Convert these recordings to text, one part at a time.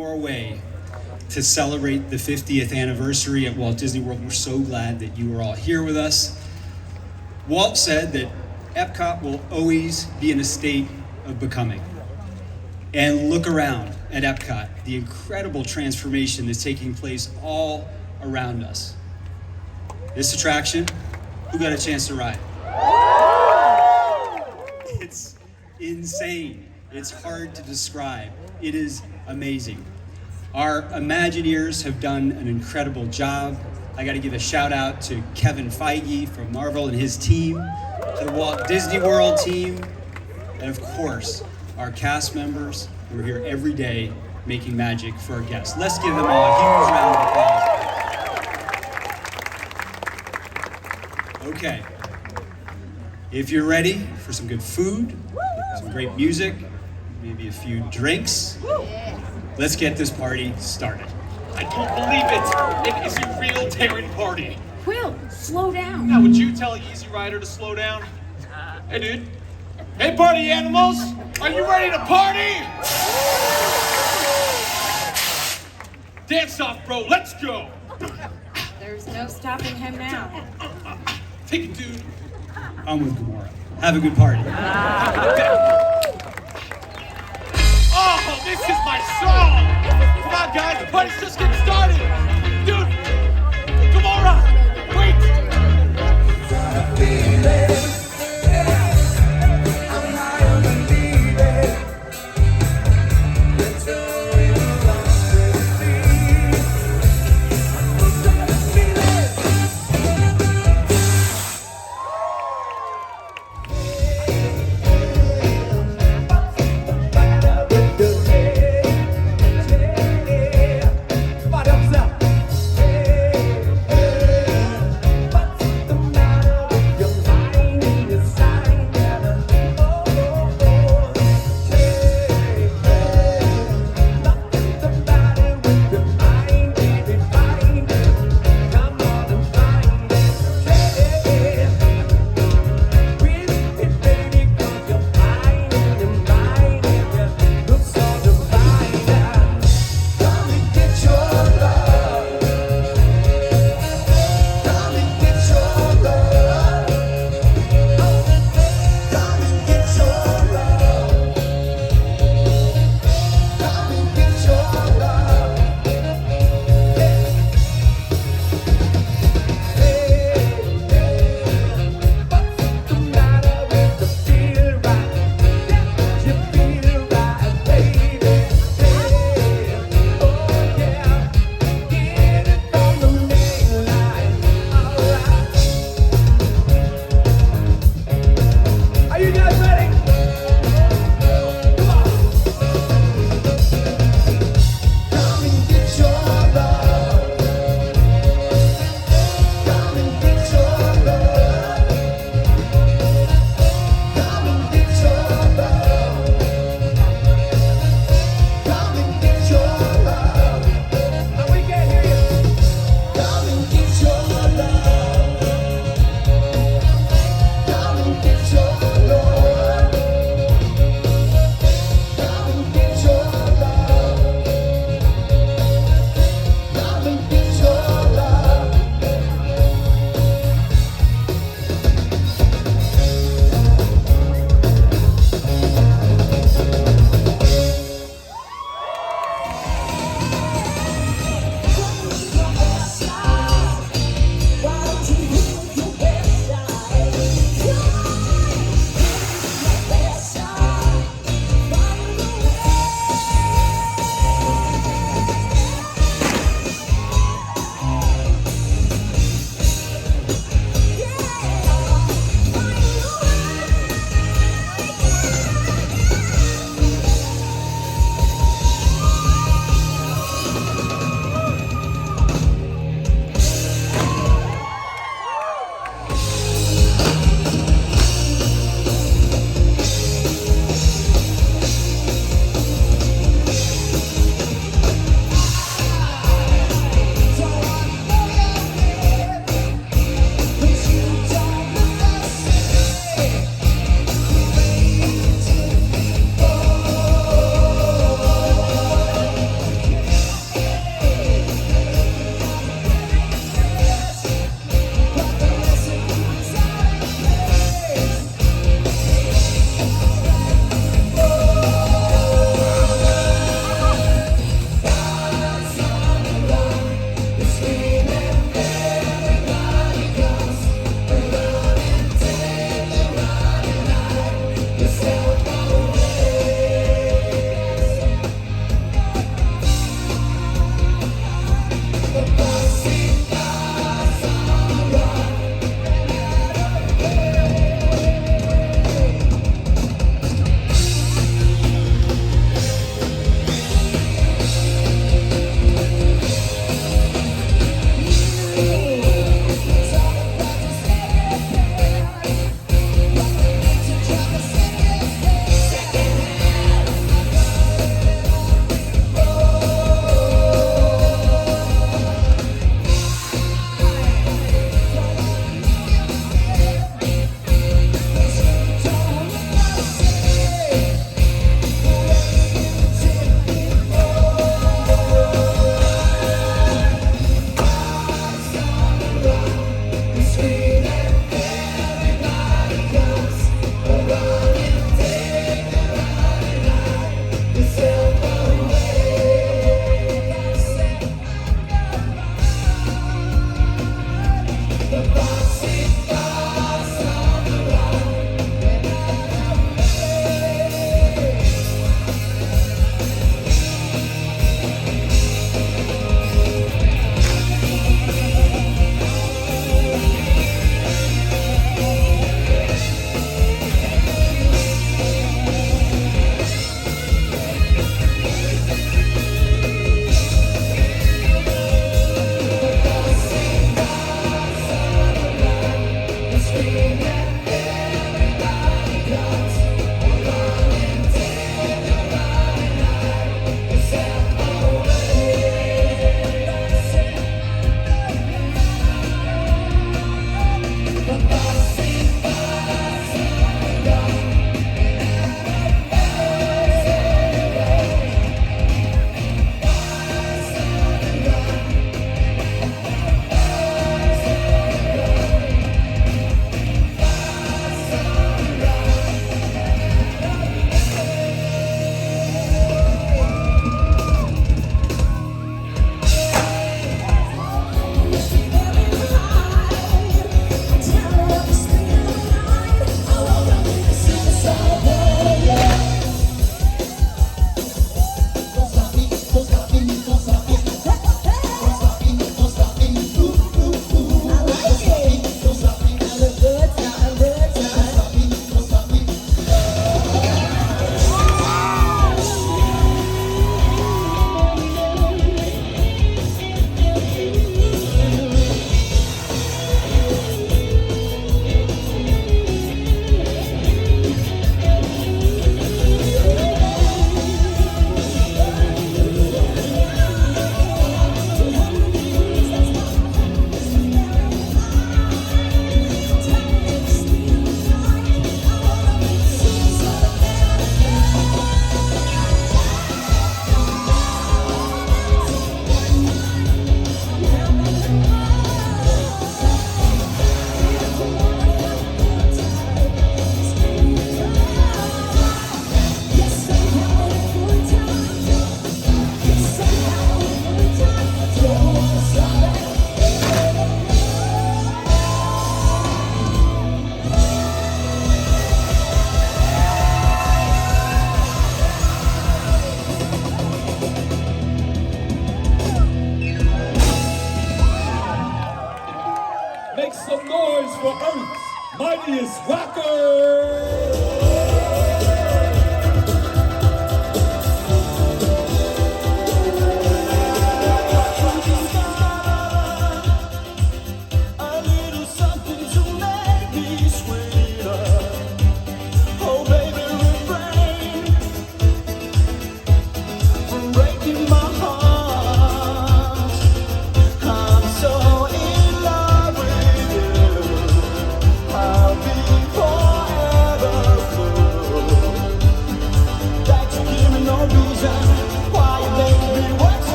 more way to celebrate the 50th anniversary at Walt Disney World. We're so glad that you are all here with us. Walt said that Epcot will always be in a state of becoming. And look around at Epcot, the incredible transformation that's taking place all around us. This attraction, who got a chance to ride? It's insane. It's hard to describe. It is amazing. Our Imagineers have done an incredible job. I got to give a shout out to Kevin Feige from Marvel and his team, to the Walt Disney World team, and of course, our cast members who are here every day making magic for our guests. Let's give them all a huge round of applause. Okay, if you're ready for some good food, some great music, maybe a few drinks, let's get this party started. I don't believe it! It is a real tearing party! Will, slow down! Now would you tell Easy Rider to slow down? Hey dude! Hey party animals! Are you ready to party? Dance off, bro, let's go! There's no stopping him now. Take it, dude. I'm with Gamora. Have a good party. Oh, this is my song! Come on, guys, the party's just getting started! Dude! Gamora! Wait!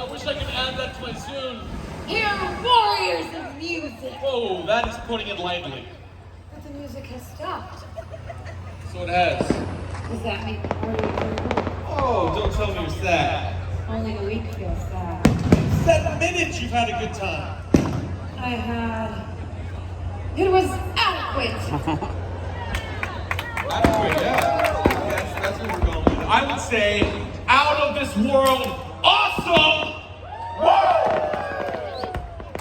I wish I could add that to my tune. Hear warriors of music. Whoa, that is putting it lightly. But the music has stopped. So it has. Does that make the party over? Oh, don't tell me you're sad. Only the weak feel sad. 7 minutes you've had a good time. I had. It was adequate. Adequate, yeah. That's what we're going with. I would say out of this world, awesome! Woo!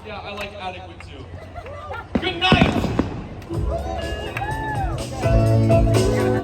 Yeah, I like adequate.